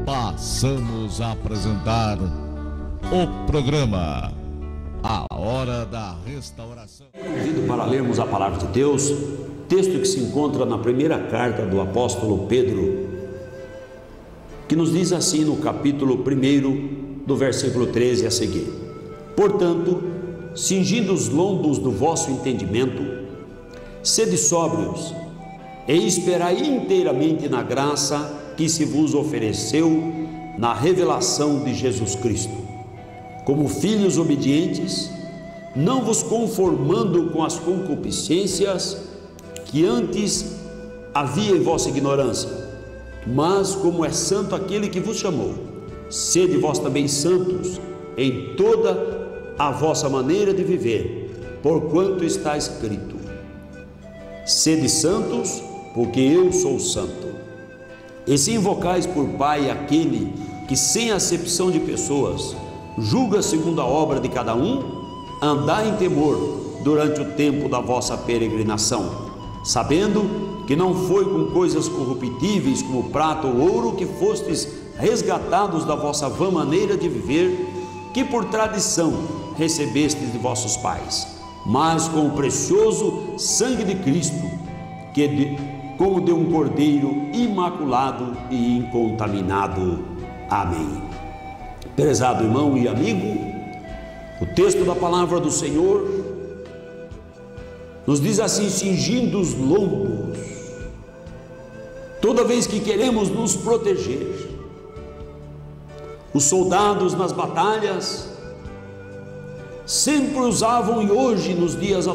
Passamos a apresentar o programa A Hora da Restauração. Convido para lermos a palavra de Deus, texto que se encontra na primeira carta do apóstolo Pedro, que nos diz assim no capítulo 1, do versículo 13 a seguir: Portanto, cingindo os lombos do vosso entendimento, sede sóbrios e esperai inteiramente na graça que se vos ofereceu na revelação de Jesus Cristo. Como filhos obedientes, não vos conformando com as concupiscências que antes havia em vossa ignorância, mas como é santo aquele que vos chamou, sede vós também santos em toda a vossa maneira de viver, porquanto está escrito: sede santos, porque eu sou santo. E se invocais por Pai aquele que, sem acepção de pessoas, julga segundo a obra de cada um, andai em temor durante o tempo da vossa peregrinação, sabendo que não foi com coisas corruptíveis como prata ou ouro que fostes resgatados da vossa vã maneira de viver, que por tradição recebestes de vossos pais, mas com o precioso sangue de Cristo, como de um cordeiro imaculado e incontaminado. Amém. Prezado irmão e amigo, o texto da palavra do Senhor nos diz assim: cingindo os lombos. Toda vez que queremos nos proteger, os soldados nas batalhas sempre usavam, e hoje nos dias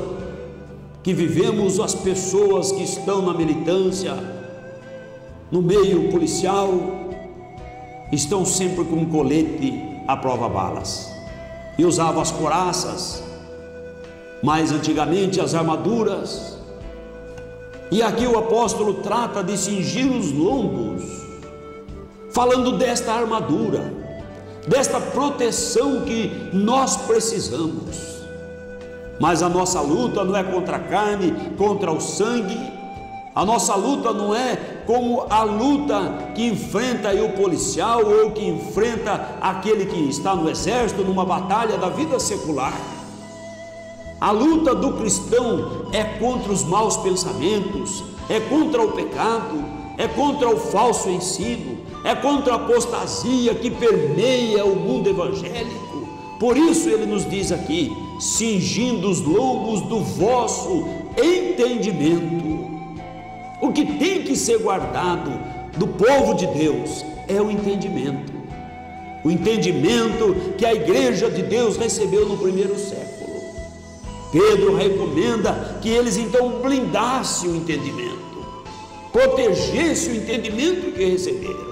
que vivemos, as pessoas que estão na militância, no meio policial, estão sempre com um colete à prova-balas, e usavam as couraças, mais antigamente as armaduras. E aqui o apóstolo trata de cingir os lombos, falando desta armadura, desta proteção que nós precisamos. Mas a nossa luta não é contra a carne, contra o sangue. A nossa luta não é como a luta que enfrenta o policial ou que enfrenta aquele que está no exército numa batalha da vida secular. A luta do cristão é contra os maus pensamentos, é contra o pecado, é contra o falso ensino, é contra a apostasia que permeia o mundo evangélico. Por isso ele nos diz aqui: cingindo os lombos do vosso entendimento. O que tem que ser guardado do povo de Deus é o entendimento que a igreja de Deus recebeu no primeiro século. Pedro recomenda que eles então blindassem o entendimento, protegessem o entendimento que receberam.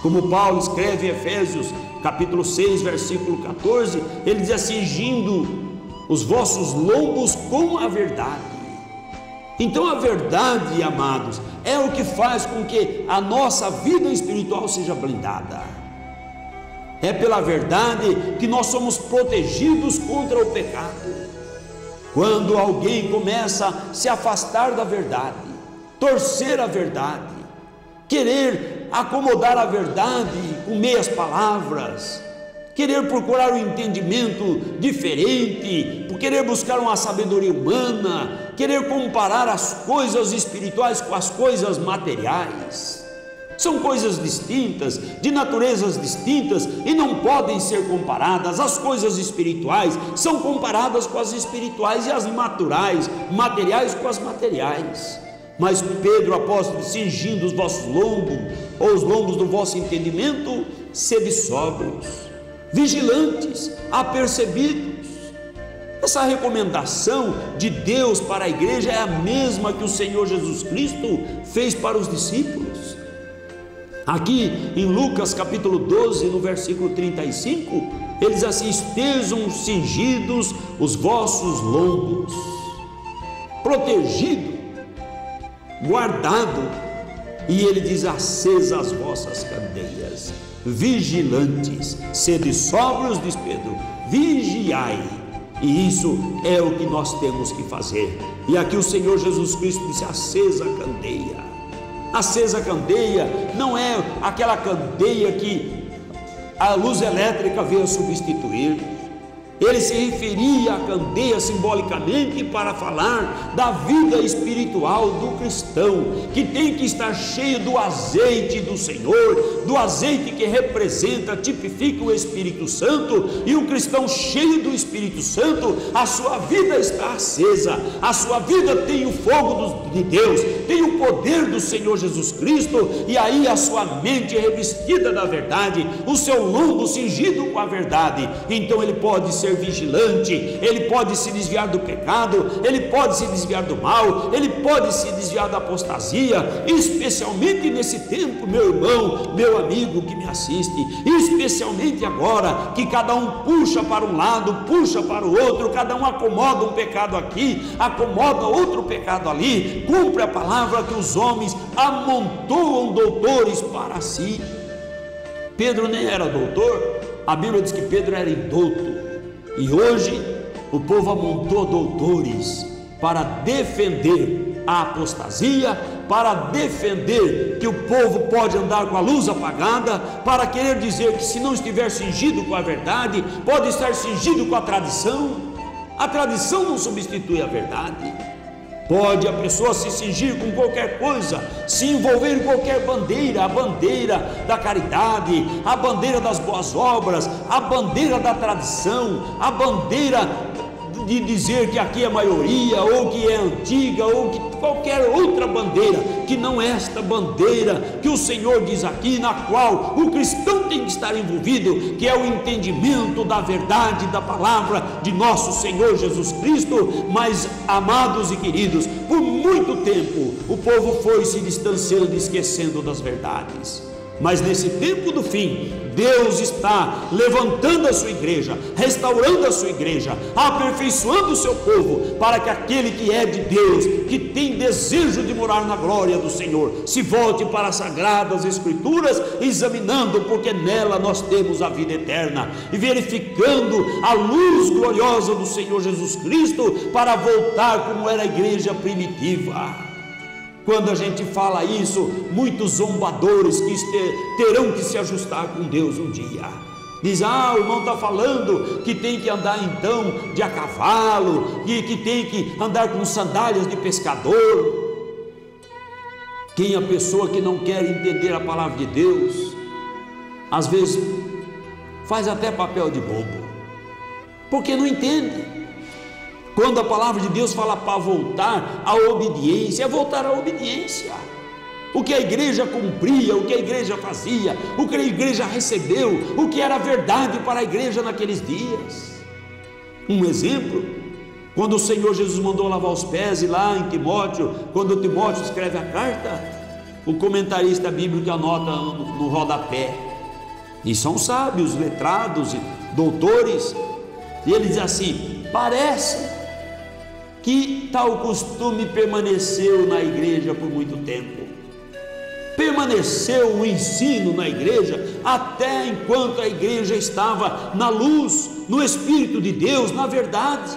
Como Paulo escreve em Efésios capítulo 6, versículo 14, ele diz assim: cingindo os vossos lombos com a verdade. Então a verdade, amados, é o que faz com que a nossa vida espiritual seja blindada. É pela verdade que nós somos protegidos contra o pecado. Quando alguém começa a se afastar da verdade, torcer a verdade, querer acomodar a verdade com meias palavras, querer procurar um entendimento diferente, por querer buscar uma sabedoria humana, querer comparar as coisas espirituais com as coisas materiais. São coisas distintas, de naturezas distintas, e não podem ser comparadas. As coisas espirituais são comparadas com as espirituais, e as materiais com as materiais. Mas Pedro, apóstolo, cingindo os vossos lombos, ou os lombos do vosso entendimento, sede sóbrios, vigilantes, apercebidos. Essa recomendação de Deus para a igreja é a mesma que o Senhor Jesus Cristo fez para os discípulos. Aqui em Lucas capítulo 12, no versículo 35, ele diz assim: estejam cingidos os vossos lombos, protegido, guardado, e ele diz: acesas as vossas candeias, vigilantes, sede sóbrios, diz Pedro, vigiai. E isso é o que nós temos que fazer. E aqui o Senhor Jesus Cristo disse: acesa a candeia. acesa a candeia, não é aquela candeia que a luz elétrica veio a substituir. Ele se referia à candeia simbolicamente para falar da vida espiritual do cristão, que tem que estar cheio do azeite do Senhor, do azeite que representa, tipifica o Espírito Santo. E o cristão cheio do Espírito Santo, a sua vida está acesa, a sua vida tem o fogo de Deus, tem o poder do Senhor Jesus Cristo, e aí a sua mente é revestida da verdade, o seu lombo cingido com a verdade. Então ele pode ser vigilante, ele pode se desviar do pecado, ele pode se desviar do mal, ele pode se desviar da apostasia, especialmente nesse tempo, meu irmão, meu amigo que me assiste, especialmente agora que cada um puxa para um lado, puxa para o outro, cada um acomoda um pecado aqui, acomoda outro pecado ali, cumpre a palavra que os homens amontoam doutores para si. Pedro nem era doutor, a Bíblia diz que Pedro era indouto. E hoje o povo amontou doutores para defender a apostasia, para defender que o povo pode andar com a luz apagada, para querer dizer que se não estiver cingido com a verdade, pode estar cingido com a tradição. A tradição não substitui a verdade. Pode a pessoa se cingir com qualquer coisa, se envolver em qualquer bandeira, a bandeira da caridade, a bandeira das boas obras, a bandeira da tradição, a bandeira de dizer que aqui é maioria, ou que é antiga, ou que qualquer outra bandeira, que não é esta bandeira que o Senhor diz aqui, na qual o cristão tem que estar envolvido, que é o entendimento da verdade, da palavra de nosso Senhor Jesus Cristo. Mas, amados e queridos, por muito tempo o povo foi se distanciando, esquecendo das verdades. Mas nesse tempo do fim, Deus está levantando a sua igreja, restaurando a sua igreja, aperfeiçoando o seu povo, para que aquele que é de Deus, que tem desejo de morar na glória do Senhor, se volte para as sagradas escrituras, examinando, porque nela nós temos a vida eterna, e verificando a luz gloriosa do Senhor Jesus Cristo, para voltar como era a igreja primitiva. Quando a gente fala isso, muitos zombadores que terão que se ajustar com Deus um dia. Diz: o irmão está falando que tem que andar então de a cavalo, e que tem que andar com sandálias de pescador. Quem é a pessoa que não quer entender a palavra de Deus, às vezes faz até papel de bobo, porque não entende. Quando a palavra de Deus fala para voltar à obediência, é voltar à obediência. O que a igreja cumpria, o que a igreja fazia, o que a igreja recebeu, o que era verdade para a igreja naqueles dias. Um exemplo, quando o Senhor Jesus mandou lavar os pés, e lá em Timóteo, quando Timóteo escreve a carta, o comentarista bíblico anota no rodapé, e são sábios, letrados, doutores, e ele diz assim: parece que tal costume permaneceu na igreja por muito tempo. Permaneceu o ensino na igreja até enquanto a igreja estava na luz, no Espírito de Deus, na verdade.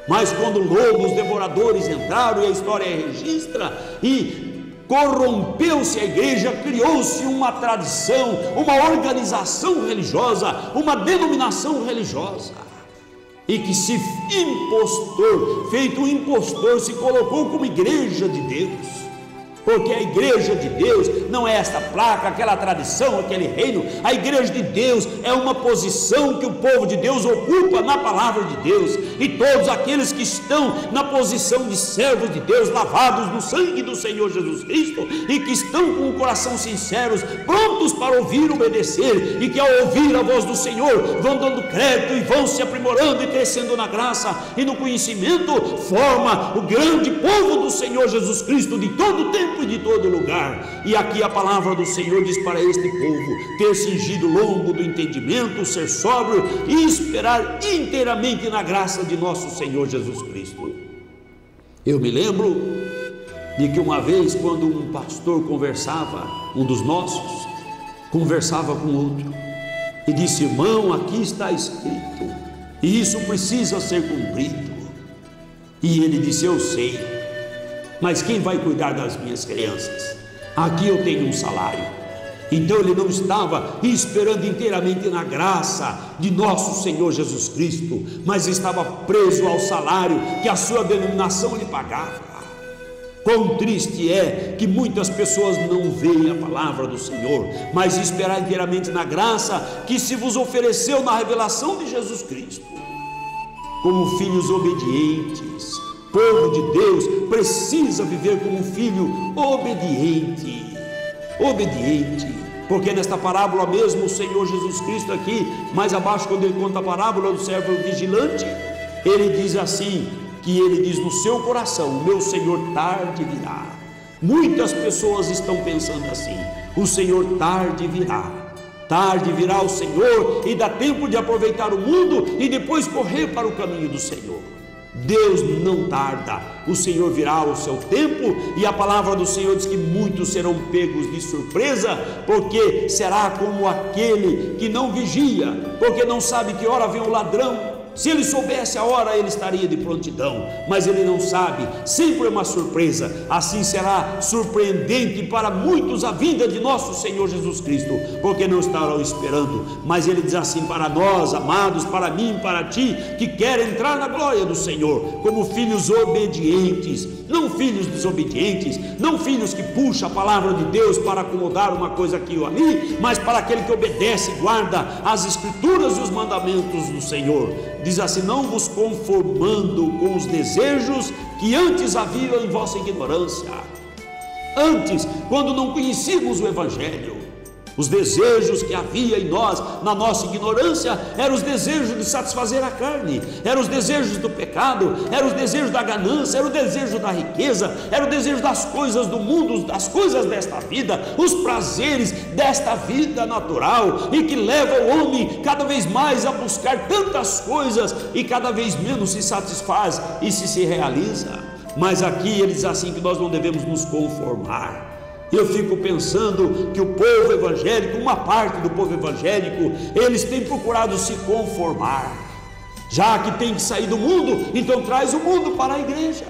Mas quando lobos devoradores entraram, e a história registra, e corrompeu-se a igreja, criou-se uma tradição, uma organização religiosa, uma denominação religiosa, e que feito um impostor, se colocou como igreja de Deus. Porque a igreja de Deus não é esta placa, aquela tradição, aquele reino. A igreja de Deus é uma posição que o povo de Deus ocupa na palavra de Deus, e todos aqueles que estão na posição de servos de Deus, lavados no sangue do Senhor Jesus Cristo, e que estão com o coração sinceros, prontos para ouvir e obedecer, e que ao ouvir a voz do Senhor vão dando crédito e vão se aprimorando e crescendo na graça e no conhecimento, forma o grande povo do Senhor Jesus Cristo de todo o tempo e de todo lugar. E aqui a palavra do Senhor diz para este povo ter cingido o lombo do entendimento, ser sóbrio e esperar inteiramente na graça de nosso Senhor Jesus Cristo. Eu me lembro de que uma vez, quando um pastor conversava, um dos nossos, conversava com outro, e disse: irmão, aqui está escrito, e isso precisa ser cumprido. E ele disse: eu sei, mas quem vai cuidar das minhas crianças? Aqui eu tenho um salário. Então ele não estava esperando inteiramente na graça de nosso Senhor Jesus Cristo, mas estava preso ao salário que a sua denominação lhe pagava. Quão triste é que muitas pessoas não veem a palavra do Senhor, mas esperar inteiramente na graça que se vos ofereceu na revelação de Jesus Cristo. Como filhos obedientes, povo de Deus precisa viver como um filho obediente, porque nesta parábola mesmo o Senhor Jesus Cristo aqui, mais abaixo quando ele conta a parábola do servo vigilante, ele diz assim, que ele diz no seu coração, o meu Senhor tarde virá. Muitas pessoas estão pensando assim, o Senhor tarde virá o Senhor e dá tempo de aproveitar o mundo e depois correr para o caminho do Senhor. Deus não tarda, o Senhor virá ao seu tempo, e a palavra do Senhor diz que muitos serão pegos de surpresa, porque será como aquele que não vigia, porque não sabe que hora vem o ladrão. Se ele soubesse a hora, ele estaria de prontidão, mas ele não sabe, sempre é uma surpresa. Assim será surpreendente para muitos a vinda de nosso Senhor Jesus Cristo, porque não estarão esperando. Mas ele diz assim para nós, amados, para mim, para ti, que querem entrar na glória do Senhor, como filhos obedientes, não filhos desobedientes, não filhos que puxam a palavra de Deus para acomodar uma coisa aqui ou ali, mas para aquele que obedece e guarda as escrituras e os mandamentos do Senhor. Diz assim, não vos conformando com os desejos que antes havia em vossa ignorância. Antes, quando não conhecíamos o Evangelho, os desejos que havia em nós, na nossa ignorância, eram os desejos de satisfazer a carne, eram os desejos do pecado, eram os desejos da ganância, era o desejo da riqueza, era o desejo das coisas do mundo, das coisas desta vida, os prazeres desta vida natural, e que leva o homem cada vez mais a buscar tantas coisas, e cada vez menos se satisfaz e se realiza. Mas aqui ele diz assim, que nós não devemos nos conformar. Eu fico pensando que o povo evangélico, uma parte do povo evangélico, eles têm procurado se conformar. Já que tem que sair do mundo, então traz o mundo para a igreja.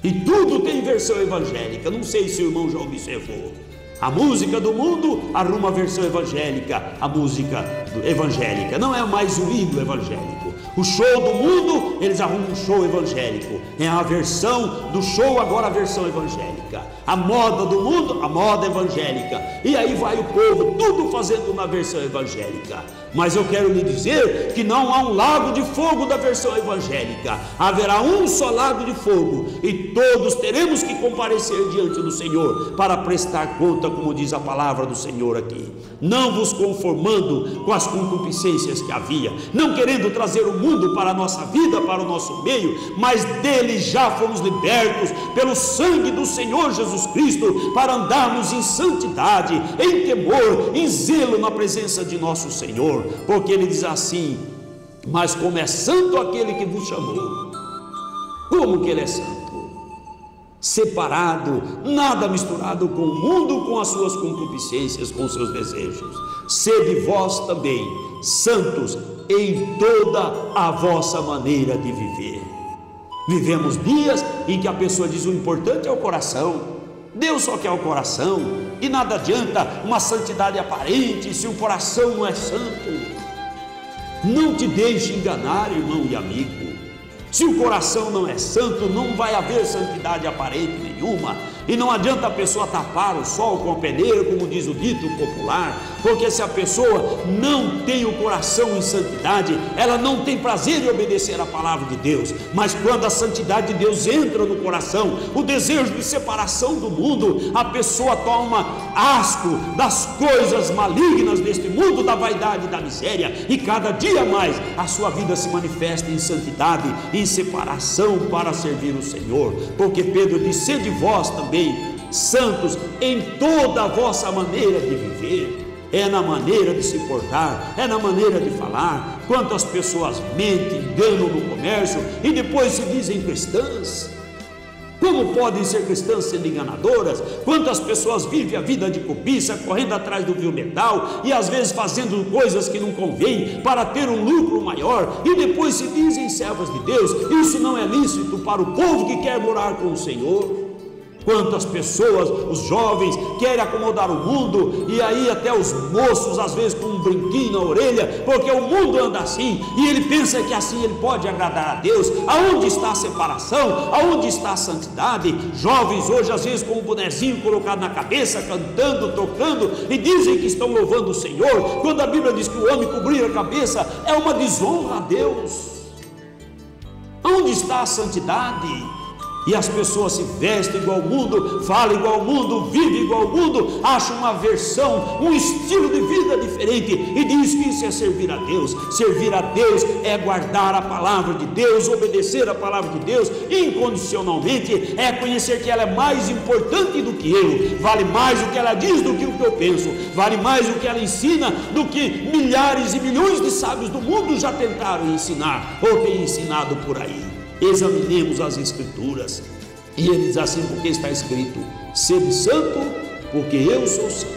E tudo tem versão evangélica, não sei se o irmão já observou. A música do mundo arruma a versão evangélica, a música evangélica, não é mais o hino evangélico. O show do mundo, eles arrumam um show evangélico, é a versão do show, agora a versão evangélica. A moda do mundo, a moda evangélica, e aí vai o povo, tudo fazendo na versão evangélica. Mas eu quero lhe dizer que não há um lago de fogo da versão evangélica, haverá um só lago de fogo, e todos teremos que comparecer diante do Senhor, para prestar conta, como diz a palavra do Senhor aqui. Não vos conformando com as concupiscências que havia, não querendo trazer o mundo para a nossa vida, para o nosso meio, mas dele já fomos libertos, pelo sangue do Senhor Jesus Cristo, para andarmos em santidade, em temor, em zelo na presença de nosso Senhor, porque ele diz assim, mas como é santo aquele que vos chamou. Como que ele é santo? Separado, nada misturado com o mundo, com as suas concupiscências, com os seus desejos. Sede vós também santos em toda a vossa maneira de viver. Vivemos dias em que a pessoa diz, o importante é o coração. Deus só quer o coração, e nada adianta uma santidade aparente se o coração não é santo. Não te deixe enganar, irmão e amigo. Se o coração não é santo, não vai haver santidade aparente nenhuma. E não adianta a pessoa tapar o sol com a peneira, como diz o dito popular, porque se a pessoa não tem o coração em santidade, ela não tem prazer em obedecer a palavra de Deus. Mas quando a santidade de Deus entra no coração, o desejo de separação do mundo, a pessoa toma asco das coisas malignas deste mundo, da vaidade e da miséria, e cada dia mais a sua vida se manifesta em santidade, em separação para servir o Senhor. Porque Pedro disse, sede vós também santos em toda a vossa maneira de viver. É na maneira de se portar, é na maneira de falar. Quantas pessoas mentem, enganam no comércio e depois se dizem cristãs. Como podem ser cristãs sendo enganadoras? Quantas pessoas vivem a vida de cobiça, correndo atrás do vil metal e às vezes fazendo coisas que não convêm para ter um lucro maior e depois se dizem servos de Deus. Isso não é lícito para o povo que quer morar com o Senhor. Quantas pessoas, os jovens, querem acomodar o mundo, e aí até os moços, às vezes com um brinquinho na orelha, porque o mundo anda assim, e ele pensa que assim ele pode agradar a Deus. Aonde está a separação? Aonde está a santidade? Jovens hoje, às vezes com um bonezinho colocado na cabeça, cantando, tocando, e dizem que estão louvando o Senhor, quando a Bíblia diz que o homem cobrir a cabeça é uma desonra a Deus. Onde está a santidade? E as pessoas se vestem igual ao mundo, falam igual ao mundo, vivem igual ao mundo, acham uma versão, um estilo de vida diferente, e diz que isso é servir a Deus. Servir a Deus é guardar a palavra de Deus, obedecer a palavra de Deus incondicionalmente, é conhecer que ela é mais importante do que eu, vale mais o que ela diz do que o que eu penso, vale mais o que ela ensina do que milhares e milhões de sábios do mundo já tentaram ensinar ou têm ensinado por aí. Examinemos as Escrituras, e ele diz assim, porque está escrito: sede santo, porque eu sou santo.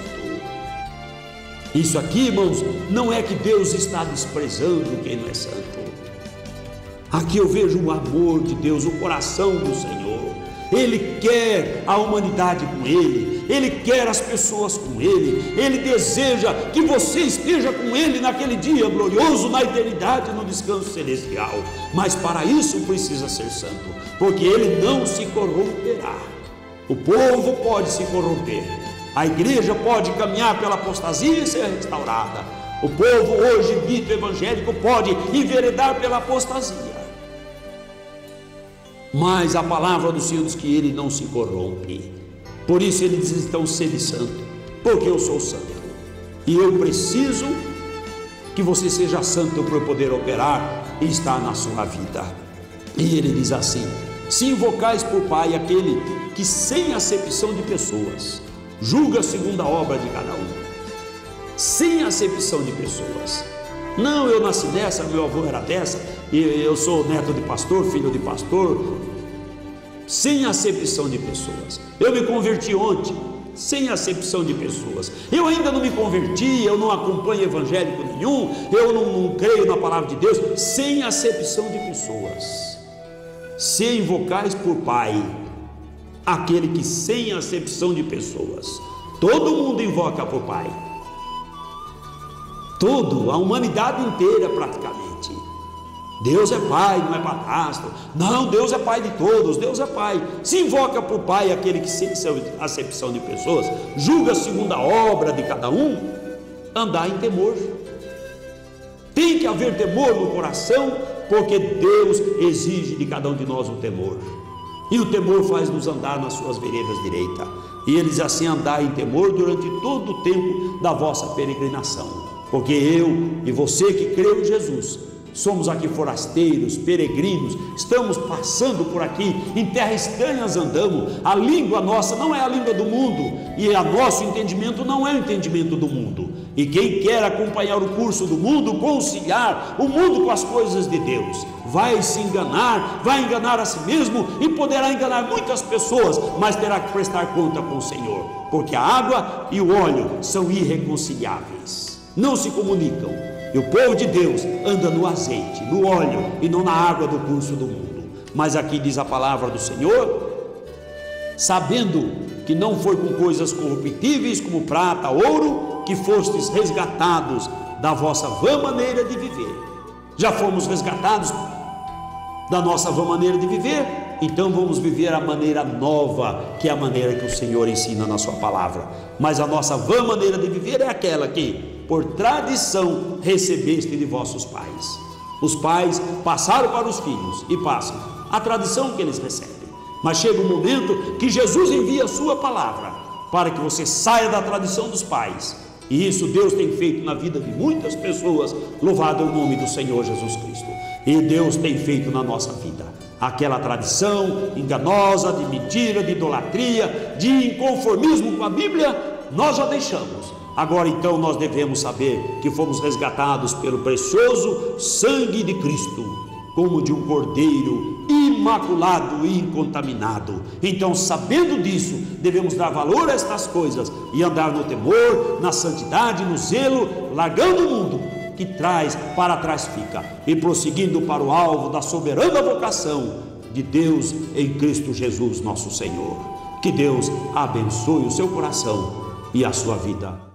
Isso aqui, irmãos, não é que Deus está desprezando quem não é santo. Aqui eu vejo o amor de Deus, o coração do Senhor. Ele quer a humanidade com Ele, Ele quer as pessoas com Ele, Ele deseja que você esteja com Ele naquele dia glorioso, na eternidade, no descanso celestial. Mas para isso precisa ser santo, porque Ele não se corromperá. O povo pode se corromper, a igreja pode caminhar pela apostasia e ser restaurada. O povo hoje dito evangélico pode enveredar pela apostasia, mas a palavra do Senhor diz que Ele não se corrompe. Por isso Ele diz: então sede santo, porque eu sou santo, e eu preciso que você seja santo para eu poder operar e estar na sua vida. E Ele diz assim: se invocais por Pai aquele que sem acepção de pessoas julga segundo a obra de cada um. Sem acepção de pessoas. Não, eu nasci dessa, meu avô era dessa, e eu sou neto de pastor, filho de pastor. Sem acepção de pessoas. Eu me converti ontem, sem acepção de pessoas. Eu ainda não me converti, eu não acompanho evangélico nenhum, eu não creio na palavra de Deus, sem acepção de pessoas. Se invocais por Pai aquele que sem acepção de pessoas, todo mundo invoca por Pai. Tudo, a humanidade inteira praticamente. Deus é Pai, não é padrasto. Não, Deus é Pai de todos, Deus é Pai. Se invoca por Pai aquele que sem acepção de pessoas julga segundo a obra de cada um, andar em temor. Tem que haver temor no coração, porque Deus exige de cada um de nós o temor. E o temor faz nos andar nas suas veredas direitas. E Ele diz assim: andar em temor durante todo o tempo da vossa peregrinação. Porque eu e você que creu em Jesus, somos aqui forasteiros, peregrinos, estamos passando por aqui, em terra estranhas andamos, a língua nossa não é a língua do mundo, e o nosso entendimento não é o entendimento do mundo, e quem quer acompanhar o curso do mundo, conciliar o mundo com as coisas de Deus, vai se enganar, vai enganar a si mesmo, e poderá enganar muitas pessoas, mas terá que prestar conta com o Senhor, porque a água e o óleo são irreconciliáveis, não se comunicam. E o povo de Deus anda no azeite, no óleo e não na água do curso do mundo. Mas aqui diz a palavra do Senhor: sabendo que não foi com coisas corruptíveis como prata, ouro, que fostes resgatados da vossa vã maneira de viver. Já fomos resgatados da nossa vã maneira de viver, então vamos viver a maneira nova, que é a maneira que o Senhor ensina na sua palavra. Mas a nossa vã maneira de viver é aquela que por tradição recebeste de vossos pais. Os pais passaram para os filhos e passam a tradição que eles recebem. Mas chega um momento que Jesus envia a sua palavra para que você saia da tradição dos pais. E isso Deus tem feito na vida de muitas pessoas. Louvado é o nome do Senhor Jesus Cristo. E Deus tem feito na nossa vida. Aquela tradição enganosa, de mentira, de idolatria, de inconformismo com a Bíblia, nós já deixamos. Agora então nós devemos saber que fomos resgatados pelo precioso sangue de Cristo, como de um cordeiro imaculado e incontaminado. Então, sabendo disso, devemos dar valor a estas coisas e andar no temor, na santidade, no zelo, largando o mundo que traz, para trás fica, e prosseguindo para o alvo da soberana vocação de Deus em Cristo Jesus nosso Senhor. Que Deus abençoe o seu coração e a sua vida.